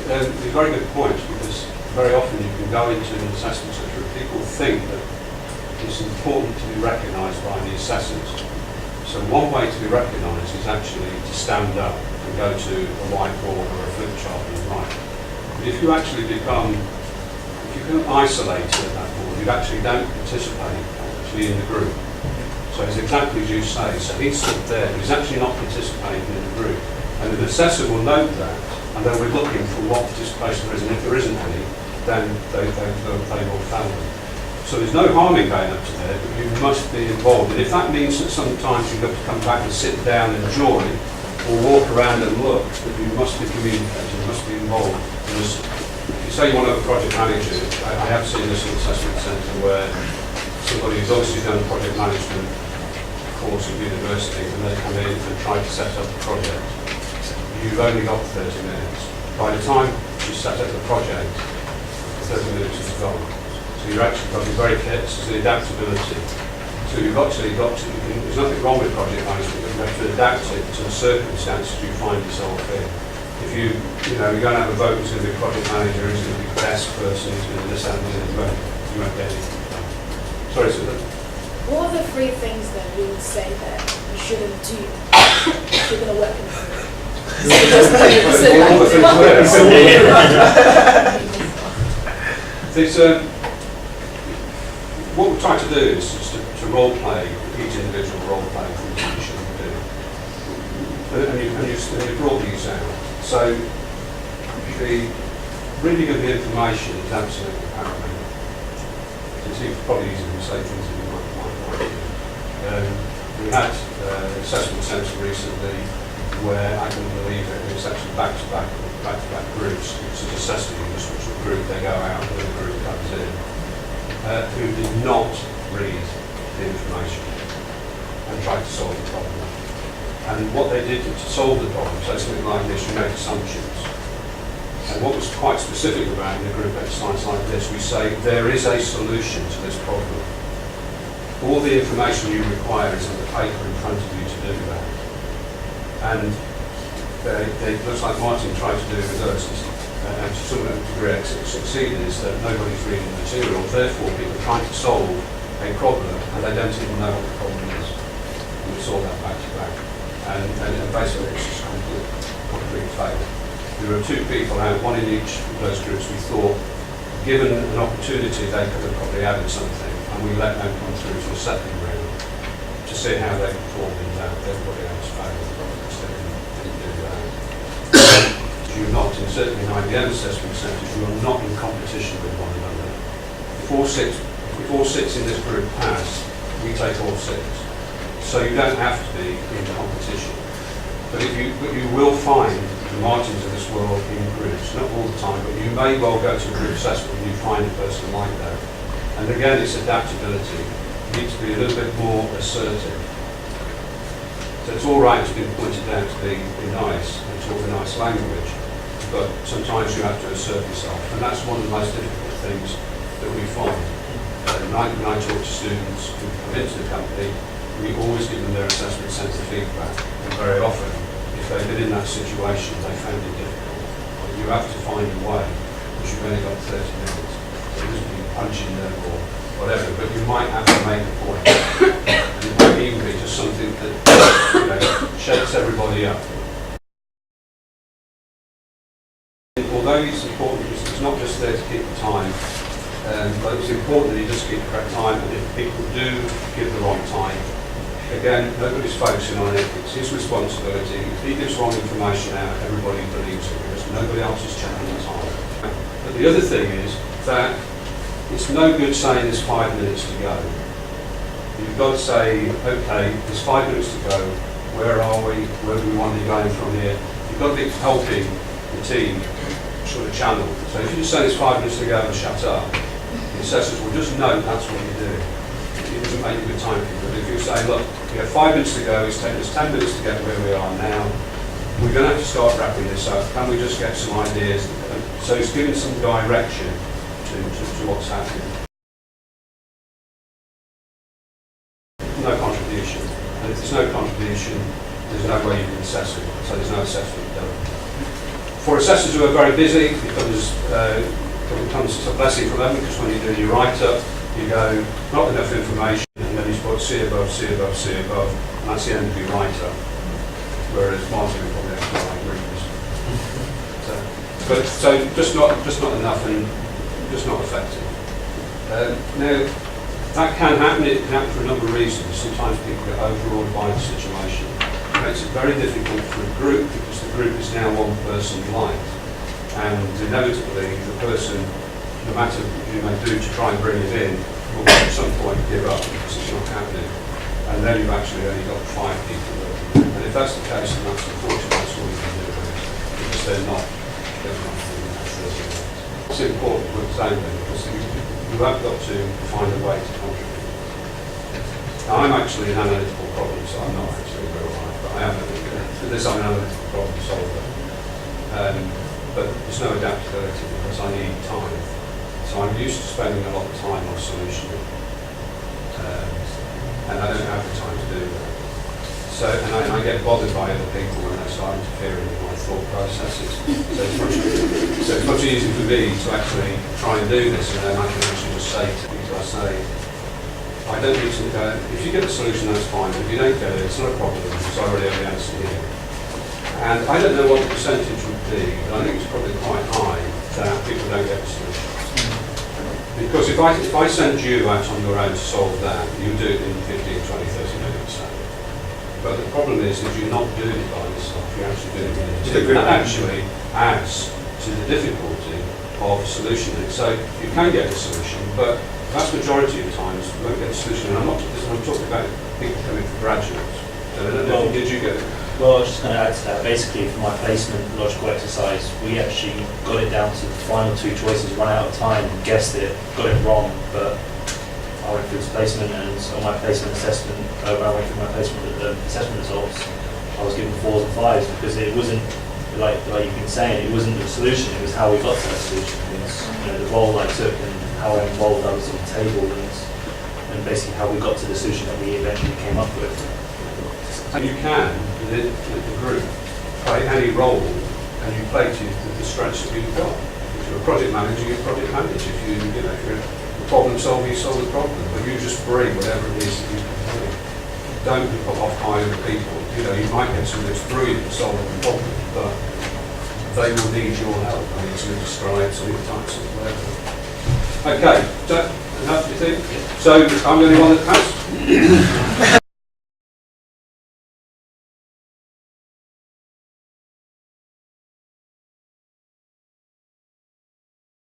it's a very good point, because very often you can go into an assessment centre and people think that it's important to be recognised by the assessors. So one way to be recognised is actually to stand up and go to a whiteboard or a flip chart and write. But if you actually become isolated at that board, you actually don't participate actually in the group. So it's exactly as you say. So he's stood there, he's actually not participating in the group. And the assessor will note that, and they'll be looking for what participation there is, and if there isn't any, then they will fail them. So there's no harm in going up to there, but you must be involved. And if that means that sometimes you've got to come back and sit down and join, or walk around and look, that you must be communicating, you must be involved. If you say you want to have a project manager, I have seen this in an assessment centre where somebody who's obviously done a project management course at university, and they come in and try to set up a project. You've only got 30 minutes. By the time you set up the project, 30 minutes is gone. So you're actually got to be very careful. It's the adaptability. So there's nothing wrong with project management, but you have to adapt it to the circumstances you find yourself in. If you're going to have a vote who's going to be a project manager, who's going to be the best person, who's going to do this and that, you won't get anything done. Sorry, Susan. What are the 3 things that you would say that you shouldn't do if you're going to work in a group? What we're trying to do is just to role play each individual role play things that you shouldn't do. And you brought these out. So the reading of the information is absolutely paramount. It's probably easier to say things that you might do. We had an assessment centre recently where I couldn't believe it. It was actually back-to-back groups. It was assessed units, which the group they go out and the group comes in, who did not read the information and tried to solve the problem. And what they did to solve the problem, so something like this, you make assumptions. And what was quite specific about in a group exercise like this, we say there is a solution to this problem. All the information you require is on the paper in front of you to do that. And it looks like Martin tried to do with us, and to some degree succeeded, is that nobody's reading the material, therefore people are trying to solve a problem and they don't even know what the problem is. And we saw that back to back. And basically it's just complete failure. There were 2 people out, one in each of those groups. We thought, given an opportunity, they could have probably added something, and we let them come through to the second round to see how they performed in that. Everybody else failed, because they didn't do that. You're not, and certainly in IBM assessment centres, you are not in competition with one another. If all six in this group pass, we take all 6. So you don't have to be in competition. But you will find the margins of this world in groups, not all the time, but you may well go to a group assessment and you find a person like that. And again, it's adaptability. You need to be a little bit more assertive. So it's all right to be pointed out to be nice and talk a nice language, but sometimes you have to assert yourself. And that's one of the most difficult things that we find. When I talk to students who come into the company, we always give them their assessment centre feedback. And very often, if they've been in that situation, they found it difficult. But you have to find a way, because you've only got 30 minutes. So it doesn't mean punching them or whatever, but you might have to make a point. And it might even be just something that shakes everybody up. Although it's important, it's not just there to keep the time, but it's important that you just keep the correct time, and if people do give the wrong time, again, nobody's focusing on it, it's his responsibility. If he gives wrong information out, everybody believes it, because nobody else is checking the time. But the other thing is that it's no good saying there's 5 minutes to go. You've got to say, okay, there's 5 minutes to go, where are we, where do we want to be going from here? You've got to be helping the team sort of channel. So if you just say there's 5 minutes to go and shut up, the assessors will just know that's what you're doing. It doesn't make a good timekeeper. But if you say, look, we have 5 minutes to go, it's taken us 10 minutes to get where we are now, we're going to have to start wrapping this up. Can we just get some ideas? So it's giving some direction to what's happening. No contribution. And if there's no contribution, there's no way you can assess it. So there's no assessment done. For assessors who are very busy, it becomes a blessing for them, because when you do your write-up, you go, not enough information, and then you put C above, C above, C above, and that's the end of your write-up. Whereas Martin would probably have to write groups. So just not enough, and just not effective. Now, that can happen. It can happen for a number of reasons. Sometimes people get overawed by the situation. It makes it very difficult for a group, because the group is now one person light, and inevitably the person, no matter what you may do to try and bring it in, will at some point give up because it's not happening. And then you've actually only got 5 people working. And if that's the case, then that's unfortunate, that's all you can do, because they're not doing that. It's important to understand them, because you have got to find a way to contribute. Now, I'm actually an analytical problem solver. I'm not actually in real life, but I am. For this, I'm an analytical problem solver. But there's no adaptability, because I need time. So I'm used to spending a lot of time on solutioning, and I don't have the time to do that. So, and I get bothered by other people when they start interfering with my thought processes. So it's much easier for me to actually try and do this, and then I can actually just say to people, I don't need to go, if you get a solution, that's fine. If you don't get it, it's not a problem, because I already have the answer here. And I don't know what the percentage would be, but I think it's probably quite high that people don't get the solution. Because if I send you out on your own to solve that, you do it in 15, 20, 30 minutes. But the problem is that you're not doing it by yourself, you're actually doing it in a team. That actually adds to the difficulty of solutioning. So you can get a solution, but the vast majority of times you won't get a solution. And I'm talking about people coming for graduates. So I don't know, did you get it? Well, I was just going to add to that. Basically, for my placement logical exercise, we actually got it down to the final 2 choices, run out of time, guessed it, got it wrong, but I went through this placement, and on my placement assessment, when I went through my placement assessment results, I was given 4s and 5s, because it wasn't, like you've been saying, it wasn't the solution, it was how we got to that solution. It was, the role I took and how involved I was on the table, and basically how we got to the solution that we eventually came up with. And you can, within the group, play any role, and you play to the strengths that you've got. If you're a project manager, you project manage. If you're a problem solver, you solve the problem. But you just bring whatever it is that you can do. Don't be put off by other people. You might get somebody that's brilliant at solving the problem, but they will need your help. I need to describe some of the types of whatever. Okay, so enough, do you think? So I'm going to want to pass.